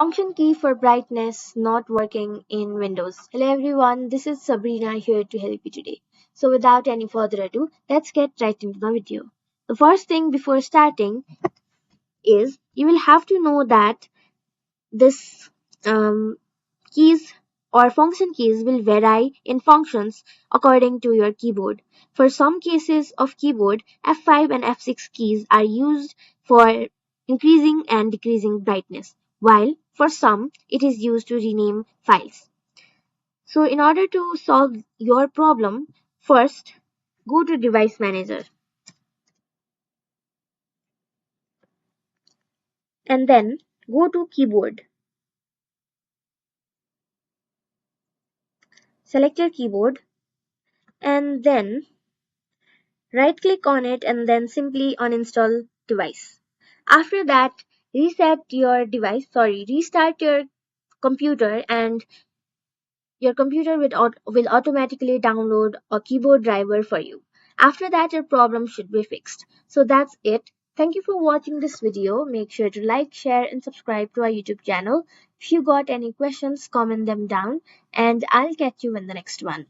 Function key for brightness not working in Windows. Hello everyone, this is Sabrina here to help you today. So without any further ado, let's get right into the video. The first thing before starting is you will have to know that this keys or function keys will vary in functions according to your keyboard. For some cases of keyboard, F5 and F6 keys are used for increasing and decreasing brightness, while for some it is used to rename files. So in order to solve your problem, first go to Device Manager and then go to Keyboard. Select your keyboard and then right click on it and then simply uninstall device. After that, restart your computer and your computer will automatically download a keyboard driver for you. After that, your problem should be fixed. So that's it. Thank you for watching this video. Make sure to like, share and subscribe to our YouTube channel. If you got any questions, comment them down and I'll catch you in the next one.